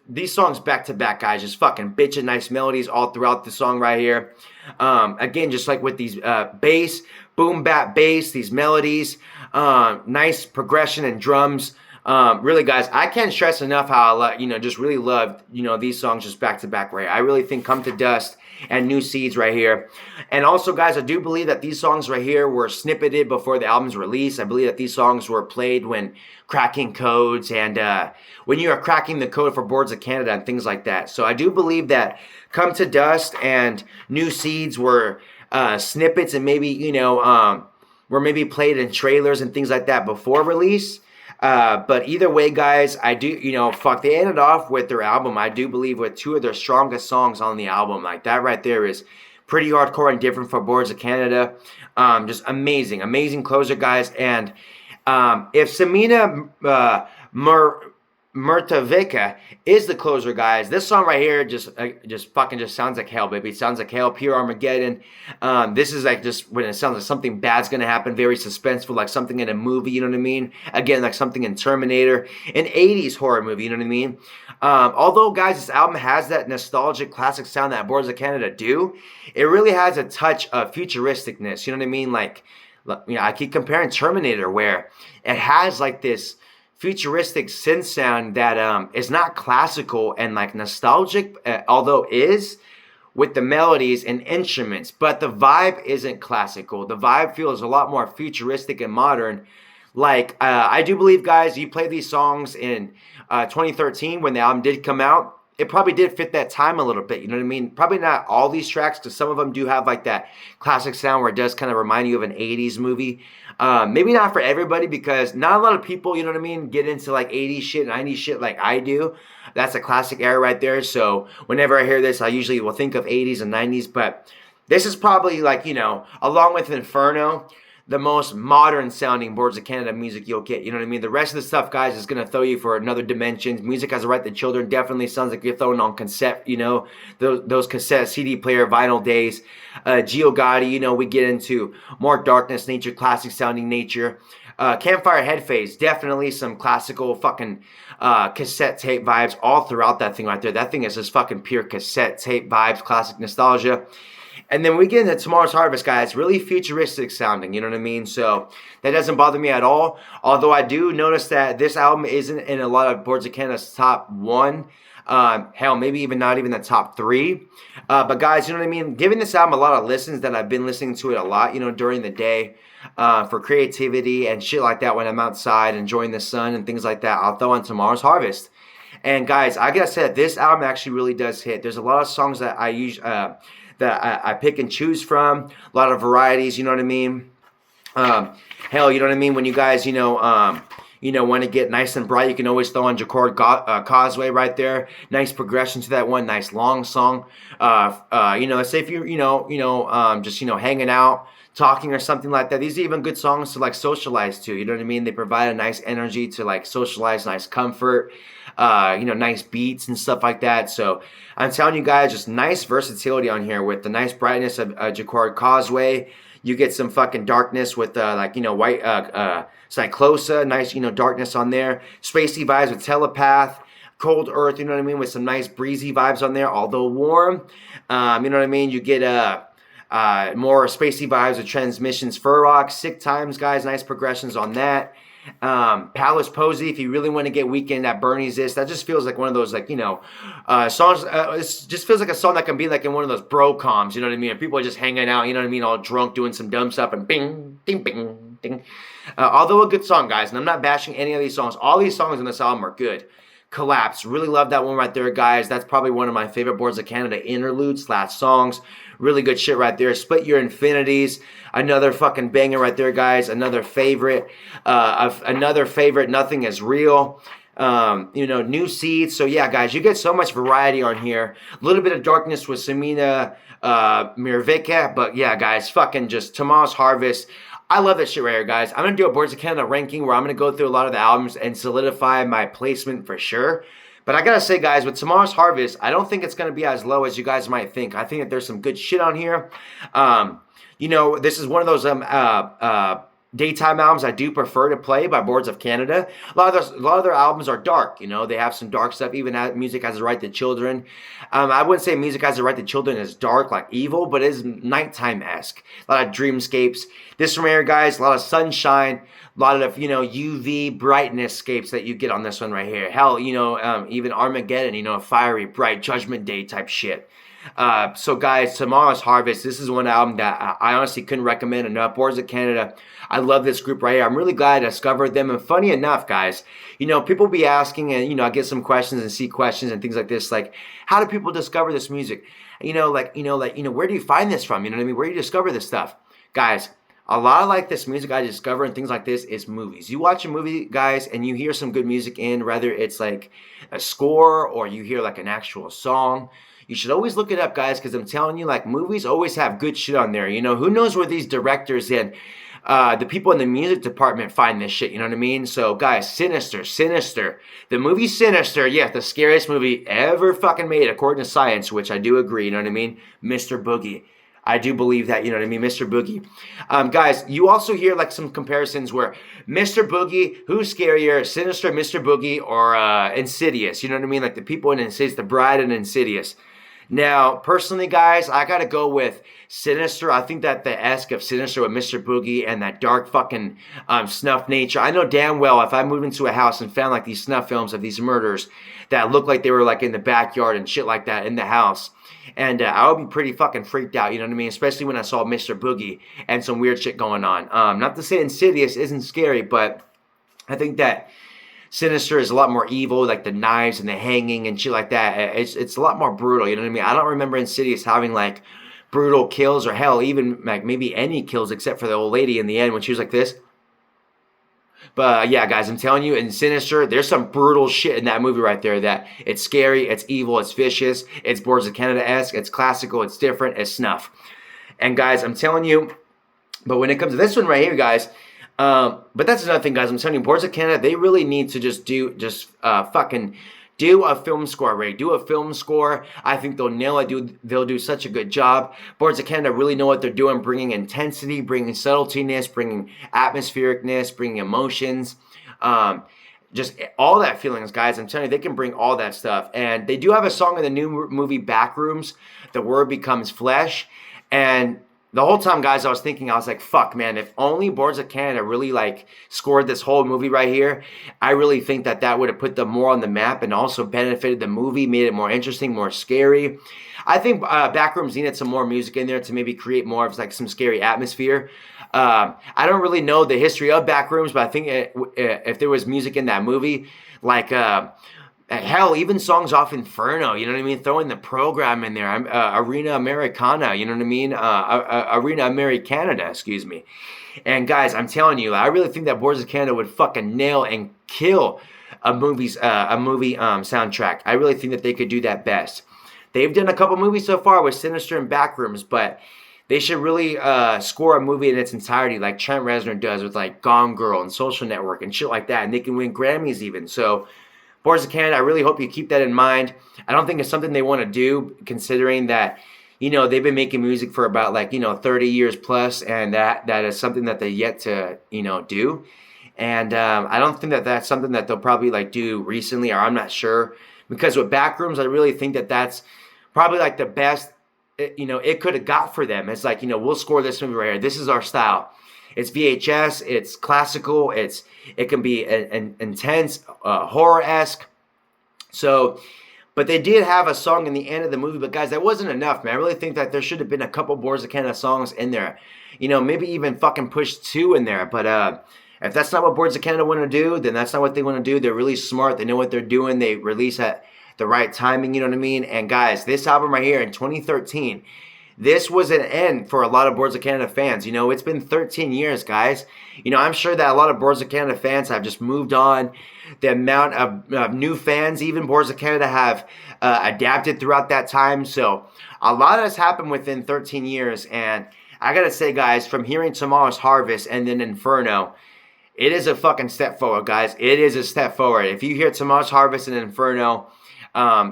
these songs back to back, guys. Just fucking bitchin' nice melodies all throughout the song right here. Again, just like with these bass, boom bap bass, these melodies, nice progression and drums. Really, guys, I can't stress enough how I just really loved, these songs just back to back right here. I really think Come to Dust and New Seeds right here. And also, guys, I do believe that these songs right here were snippeted before the album's release. I believe that these songs were played when cracking codes and when you are cracking the code for Boards of Canada and things like that. So I do believe that Come to Dust and New Seeds were snippets and maybe, were maybe played in trailers and things like that before release. But either way, guys, I do, they ended off with their album, I do believe, with 2 of their strongest songs on the album. Like, that right there is pretty hardcore and different for Boards of Canada. Just amazing closer, guys. And if Samina Mrtavika is the closer, guys, this song right here just sounds like hell, baby. It sounds like hell, pure Armageddon. This is like just when it sounds like something bad's gonna happen, very suspenseful, like something in a movie, you know what I mean? Again, like something in Terminator, an 80s horror movie, you know what I mean? Although, guys, this album has that nostalgic classic sound that Boards of Canada do, it really has a touch of futuristicness, you know what I mean? Like, I keep comparing Terminator, where it has like this futuristic synth sound that is not classical and like nostalgic, although is, with the melodies and instruments, but the vibe isn't classical. The vibe feels a lot more futuristic and modern. Like, I do believe, guys, you play these songs in 2013 when the album did come out, it probably did fit that time a little bit, you know what I mean? Probably not all these tracks, because some of them do have like that classic sound where it does kind of remind you of an 80s movie. Maybe not for everybody, because not a lot of people, you know what I mean, get into like 80s shit, 90s shit like I do. That's a classic era right there. So whenever I hear this, I usually will think of 80s and 90s. But this is probably like, along with Inferno, the most modern sounding Boards of Canada music you'll get. You know what I mean? The rest of the stuff, guys, is going to throw you for another dimension. Music Has a Right to Children definitely sounds like you're throwing on cassette, those cassette, CD player, vinyl days. Gio Gotti, we get into more darkness nature, classic sounding nature. Campfire Head Phase, definitely some classical fucking cassette tape vibes all throughout that thing right there. That thing is just fucking pure cassette tape vibes, classic nostalgia. And then we get into Tomorrow's Harvest, guys. Really futuristic sounding, you know what I mean? So that doesn't bother me at all. Although I do notice that this album isn't in a lot of Boards of Canada's top 1. Hell, maybe even not even the top 3. But guys, you know what I mean? Giving this album a lot of listens, that I've been listening to it a lot, during the day. For creativity and shit like that when I'm outside enjoying the sun and things like that. I'll throw on Tomorrow's Harvest. And guys, I gotta say, this album actually really does hit. There's a lot of songs that I use, that I pick and choose from. A lot of varieties, you know what I mean? Hell, you know what I mean? When you guys, want to get nice and bright, you can always throw on Record Causeway right there. Nice progression to that one. Nice long song. Let's say if you're, just, hanging out, talking or something like that. These are even good songs to like socialize to, you know what I mean? They provide a nice energy to like socialize, nice comfort, nice beats and stuff like that. So I'm telling you guys, just nice versatility on here with the nice brightness of Record Causeway. You get some fucking darkness with white Cyclosa, nice, darkness on there. Spacey vibes with Telepath. Cold Earth, you know what I mean, with some nice breezy vibes on there, although warm. You know what I mean? You get more spacey vibes with Transmissions, Fur Rock, Sick Times, guys. Nice progressions on that. Palace Posey, if you really want to get Weekend at Bernie's This, that just feels like one of those, like, songs. It just feels like a song that can be like in one of those bro coms, you know what I mean? And people are just hanging out, you know what I mean, all drunk, doing some dumb stuff, and bing, ding, bing, ding. Although a good song, guys, and I'm not bashing any of these songs. All these songs in this album are good. Collapse, really love that one right there, guys. That's probably one of my favorite Boards of Canada interludes / songs. Really good shit right there. Split Your Infinities, another fucking banger right there, guys. Another favorite. Nothing Is Real. New Seeds. So yeah, guys, you get so much variety on here. A little bit of darkness with Samina Mirvika, but yeah, guys, fucking just Tomorrow's Harvest. I love that shit right here, guys. I'm going to do a Boards of Canada ranking where I'm going to go through a lot of the albums and solidify my placement for sure. But I got to say, guys, with Tomorrow's Harvest, I don't think it's going to be as low as you guys might think. I think that there's some good shit on here. This is one of those daytime albums I do prefer to play by Boards of Canada. A lot of their albums are dark. They have some dark stuff. Even Music Has a Right to Children. I wouldn't say Music Has a Right to Children is dark like evil, but it is nighttime-esque. A lot of dreamscapes. This from here, guys, a lot of sunshine, a lot of UV brightness scapes that you get on this one right here. Hell, even Armageddon, a fiery, bright Judgment Day type shit. So guys, Tomorrow's Harvest, this is one album that I honestly couldn't recommend enough. Boards of Canada, I love this group right here. I'm really glad I discovered them. And funny enough, guys, people be asking, and I get some questions and see questions and things like this, like, how do people discover this music? Where do you find this from? You know what I mean? Where do you discover this stuff? Guys, a lot of like this music I discover and things like this is movies. You watch a movie, guys, and you hear some good music in, whether it's like a score or you hear like an actual song. You should always look it up, guys, because I'm telling you, like, movies always have good shit on there. Who knows where these directors and the people in the music department find this shit, you know what I mean? So, guys, Sinister. The movie Sinister, yeah, the scariest movie ever fucking made, according to science, which I do agree, you know what I mean? Mr. Boogie. I do believe that, you know what I mean? Mr. Boogie. Guys, you also hear like some comparisons where Mr. Boogie, who's scarier, Sinister, Mr. Boogie, or Insidious? You know what I mean? Like the people in Insidious, the bride in Insidious. Now, personally, guys, I gotta go with Sinister. I think that the esque of Sinister with Mr. Boogie and that dark fucking snuff nature. I know damn well if I moved into a house and found like these snuff films of these murders that looked like they were like in the backyard and shit like that in the house, and I would be pretty fucking freaked out, you know what I mean? Especially when I saw Mr. Boogie and some weird shit going on. Not to say Insidious isn't scary, but I think that Sinister is a lot more evil, like the knives and the hanging and shit like that. It's a lot more brutal, you know what I mean? I don't remember Insidious having like brutal kills or hell, even like maybe any kills except for the old lady in the end when she was like this. But yeah, guys, I'm telling you, in Sinister, there's some brutal shit in that movie right there that it's scary, it's evil, it's vicious, it's Boards of Canada-esque, it's classical, it's different, it's snuff. And guys, I'm telling you, but when it comes to this one right here, guys, but that's another thing, guys. I'm telling you, Boards of Canada, they really need to fucking do a film score, Ray. Do a film score. I think they'll nail it. They'll do such a good job. Boards of Canada really know what they're doing, bringing intensity, bringing subtletyness, bringing atmosphericness, bringing emotions. Just all that feelings, guys. I'm telling you, they can bring all that stuff. And they do have a song in the new movie Backrooms, The Word Becomes Flesh. And the whole time, guys, I was thinking, I was like, fuck, man, if only Boards of Canada really, like, scored this whole movie right here, I really think that would have put them more on the map and also benefited the movie, made it more interesting, more scary. I think Backrooms needed some more music in there to maybe create more of, like, some scary atmosphere. I don't really know the history of Backrooms, but I think if there was music in that movie, like, hell, even songs off Inferno, you know what I mean? Throwing the program in there. Arena Americana, you know what I mean? Arena Americana, excuse me. And guys, I'm telling you, I really think that Boards of Canada would fucking nail and kill a movie soundtrack. I really think that they could do that best. They've done a couple movies so far with Sinister and Backrooms, but they should really score a movie in its entirety like Trent Reznor does with like Gone Girl and Social Network and shit like that. And they can win Grammys even. So Boards of Canada, I really hope you keep that in mind. I don't think it's something they want to do, considering that, they've been making music for about 30 years plus, and that is something that they yet to, do. And I don't think that that's something that they'll probably do recently, or I'm not sure. Because with Backrooms, I really think that that's probably the best it could have got for them. It's like, we'll score this movie right here. This is our style. It's VHS. It's classical. It can be an intense, horror-esque. So, but they did have a song in the end of the movie. But guys, that wasn't enough, man. I really think that there should have been a couple Boards of Canada songs in there. Maybe even fucking push 2 in there. But if that's not what Boards of Canada want to do, then that's not what they want to do. They're really smart. They know what they're doing. They release at the right timing, you know what I mean? And guys, this album right here in 2013, this was an end for a lot of Boards of Canada fans. It's been 13 years, guys. I'm sure that a lot of Boards of Canada fans have just moved on. The amount of new fans, even Boards of Canada, have adapted throughout that time. So a lot has happened within 13 years. And I got to say, guys, from hearing Tomorrow's Harvest and then Inferno, it is a fucking step forward, guys. It is a step forward. If you hear Tomorrow's Harvest and Inferno,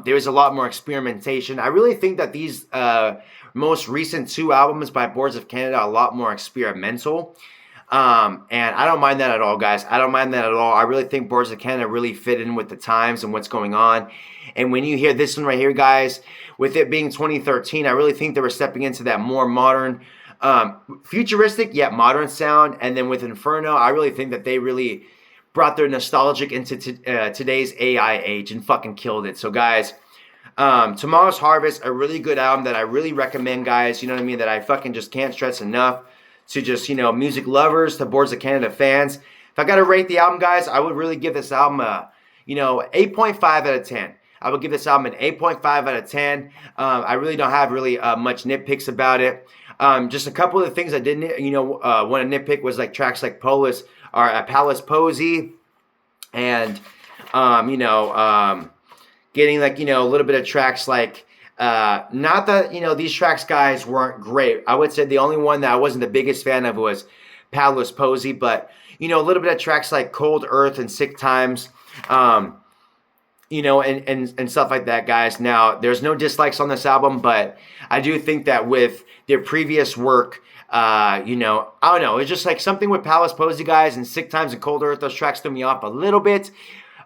there's a lot more experimentation. I really think that these most recent 2 albums by Boards of Canada are a lot more experimental. And I don't mind that at all, guys. I don't mind that at all. I really think Boards of Canada really fit in with the times and what's going on. And when you hear this one right here, guys, with it being 2013, I really think they were stepping into that more modern, futuristic yet modern sound. And then with Inferno, I really think that they really brought their nostalgic into today's AI age and fucking killed it. So guys, Tomorrow's Harvest, a really good album that I really recommend, guys. You know what I mean? That I fucking just can't stress enough to just, music lovers, to Boards of Canada fans. If I got to rate the album, guys, I would really give this album a, 8.5 out of 10. I would give this album an 8.5 out of 10. I really don't have really much nitpicks about it. Just a couple of the things I didn't, want to nitpick was like tracks like Palace Posey, and getting like a little bit of tracks like not that these tracks, guys, weren't great. I would say the only one that I wasn't the biggest fan of was Palace Posey, but a little bit of tracks like Cold Earth and Sick Times, and stuff like that, guys. Now, there's no dislikes on this album, but I do think that with their previous work, I don't know. It's just like something with Palace Posey, guys, and Sick Times and Cold Earth. Those tracks threw me off a little bit.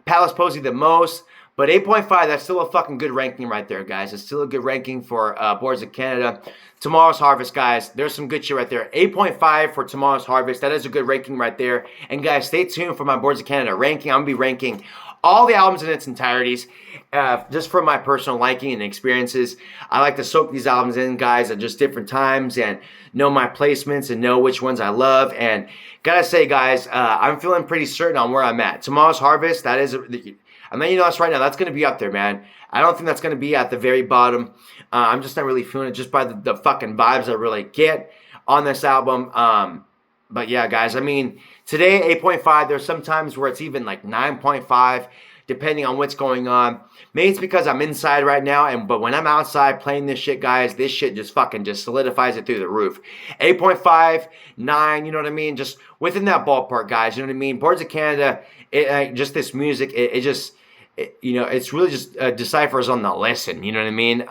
Palace Posey the most, but 8.5, that's still a fucking good ranking right there, guys. It's still a good ranking for Boards of Canada. Tomorrow's Harvest, guys, there's some good shit right there. 8.5 for Tomorrow's Harvest. That is a good ranking right there. And guys, stay tuned for my Boards of Canada ranking. I'm going to be ranking all the albums in its entireties, just for my personal liking and experiences. I like to soak these albums in, guys, at just different times and know my placements and know which ones I love. And gotta say, guys, I'm feeling pretty certain on where I'm at. Tomorrow's Harvest, that is, I'm letting you know this right now, that's going to be up there, man. I don't think that's going to be at the very bottom. I'm just not really feeling it just by the fucking vibes I really get on this album. But yeah, guys, I mean, today, 8.5, there's some times where it's even like 9.5, depending on what's going on. Maybe it's because I'm inside right now, but when I'm outside playing this shit, guys, this shit just fucking just solidifies it through the roof. 8.5, 9, you know what I mean? Just within that ballpark, guys, you know what I mean? Boards of Canada, just this music, it's really just deciphers on the listen, you know what I mean?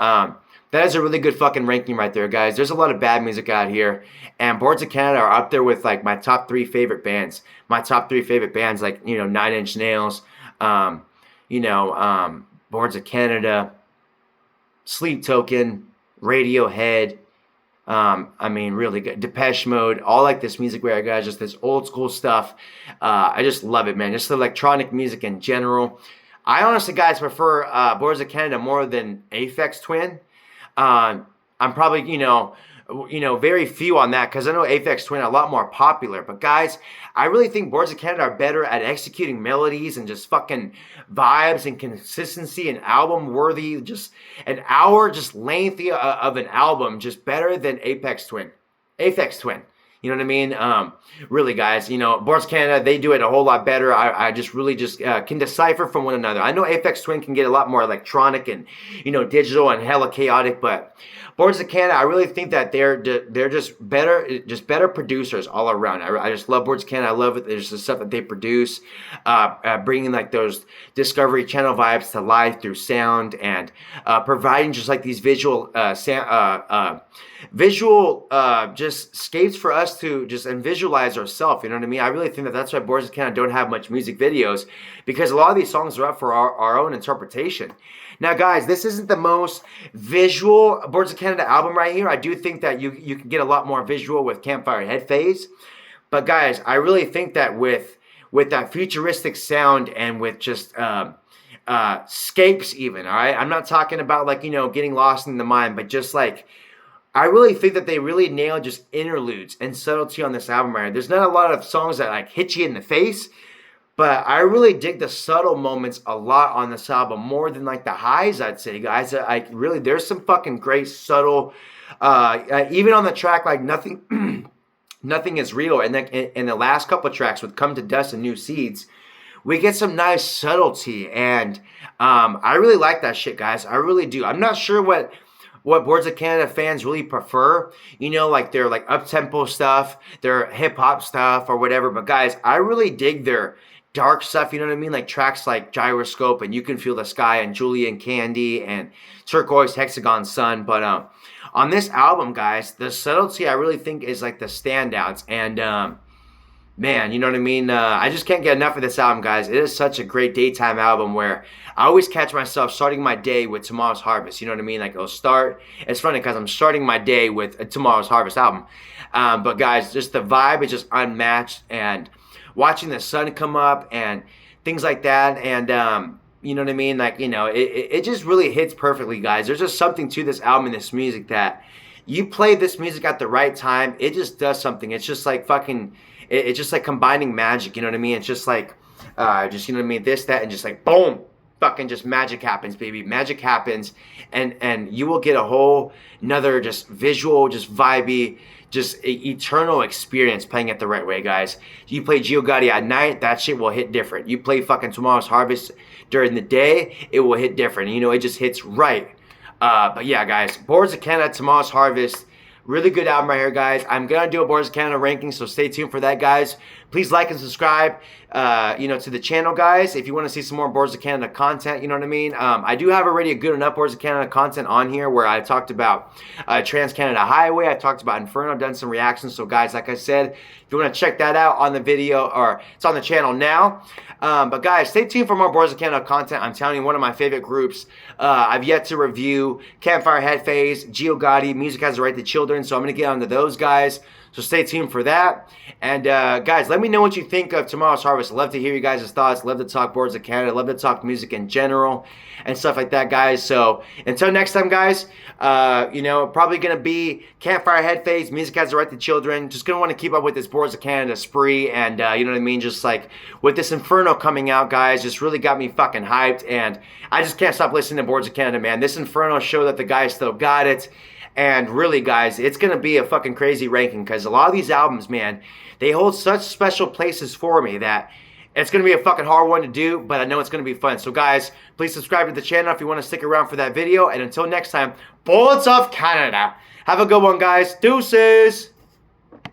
That is a really good fucking ranking right there, guys. There's a lot of bad music out here, and Boards of Canada are up there with like my top 3 favorite bands. My top 3 favorite bands, like 9 Inch Nails, Boards of Canada, Sleep Token, Radiohead. Really good. Depeche Mode, all like this music where, guys, just this old school stuff. I just love it, man. Just electronic music in general. I honestly, guys, prefer Boards of Canada more than Aphex Twin. I'm probably, very few on that because I know Aphex Twin are a lot more popular. But guys, I really think Boards of Canada are better at executing melodies and just fucking vibes and consistency and album worthy, just an hour, just length of an album, just better than Aphex Twin. You know what I mean? Really, guys, Boards of Canada, they do it a whole lot better. I just really can decipher from one another. I know Aphex Twin can get a lot more electronic and, digital and hella chaotic, but Boards of Canada, I really think that they're just better producers all around. I just love Boards of Canada. I love it. There's the stuff that they produce, bringing like those Discovery Channel vibes to life through sound and providing just like these visual just scapes for us to just visualize ourselves. You know what I mean? I really think that that's why Boards of Canada don't have much music videos, because a lot of these songs are up for our own interpretation. Now, guys, this isn't the most visual Boards of Canada album right here. I do think that you can get a lot more visual with Campfire Head Phase. But, guys, I really think that with that futuristic sound and with just scapes even, all right? I'm not talking about, like, you know, getting lost in the mind, but just, like, I really think that they really nailed just interludes and subtlety on this album right here. There's not a lot of songs that, like, hit you in the face, but I really dig the subtle moments a lot on this album, more than, like, the highs, I'd say, guys. I really, there's some fucking great subtle, even on the track, like, Nothing... Nothing Is Real, and then in the last couple of tracks with Come to Dust and New Seeds, we get some nice subtlety, and I really like that shit, guys. I really do. I'm not sure what Boards of Canada fans really prefer, you know, like their like up-tempo stuff, their hip-hop stuff, or whatever, but guys, I really dig their dark stuff, you know what I mean? Like tracks like Gyroscope and You Can Feel the Sky and Julian Candy and Turquoise Hexagon Sun, but on this album, guys, the subtlety I really think is like the standouts. And man, you know what I mean? I just can't get enough of this album, guys. It is such a great daytime album where I always catch myself starting my day with Tomorrow's Harvest. You know what I mean? Like it'll start. It's funny because I'm starting my day with a Tomorrow's Harvest album. But guys, just the vibe is just unmatched. And watching the sun come up and things like that. And you know what I mean? Like, you know, it just really hits perfectly, guys. There's just something to this album and this music that you play this music at the right time, it just does something. It's just like fucking, it's just like combining magic, you know what I mean? It's just like, just, you know what I mean? This, that, and just like, boom, fucking just magic happens, baby. Magic happens, and you will get a whole another just visual, just vibey, just eternal experience playing it the right way, guys. You play Gio Gotti at night, that shit will hit different. You play fucking Tomorrow's Harvest during the day, it will hit different. You know, it just hits right. But yeah, guys, Boards of Canada, Tomorrow's Harvest, really good album right here, guys. I'm going to do a Boards of Canada ranking, so stay tuned for that, guys. Please like and subscribe, you know, to the channel, guys. If you want to see some more Boards of Canada content, you know what I mean? I do have already a good enough Boards of Canada content on here where I talked about Trans-Canada Highway. I talked about Inferno, done some reactions. So, guys, like I said, if you want to check that out on the video, or it's on the channel now. But, guys, stay tuned for more Boards of Canada content. I'm telling you, one of my favorite groups. I've yet to review Campfire Head Phase, Gio Gotti, Music Has a Right to Children. So I'm going to get onto those guys. So stay tuned for that. And guys, let me know what you think of Tomorrow's Harvest. Love to hear you guys' thoughts. Love to talk Boards of Canada. Love to talk music in general and stuff like that, guys. So until next time, guys, you know, probably going to be Campfire Head Phase, Music Has a Right to Children. Just going to want to keep up with this Boards of Canada spree. And you know what I mean? Just like with this Inferno coming out, guys, just really got me fucking hyped. And I just can't stop listening to Boards of Canada, man. This Inferno show that the guys still got it. And really, guys, it's going to be a fucking crazy ranking because a lot of these albums, man, they hold such special places for me that it's going to be a fucking hard one to do, but I know it's going to be fun. So, guys, please subscribe to the channel if you want to stick around for that video. And until next time, Boards of Canada. Have a good one, guys. Deuces.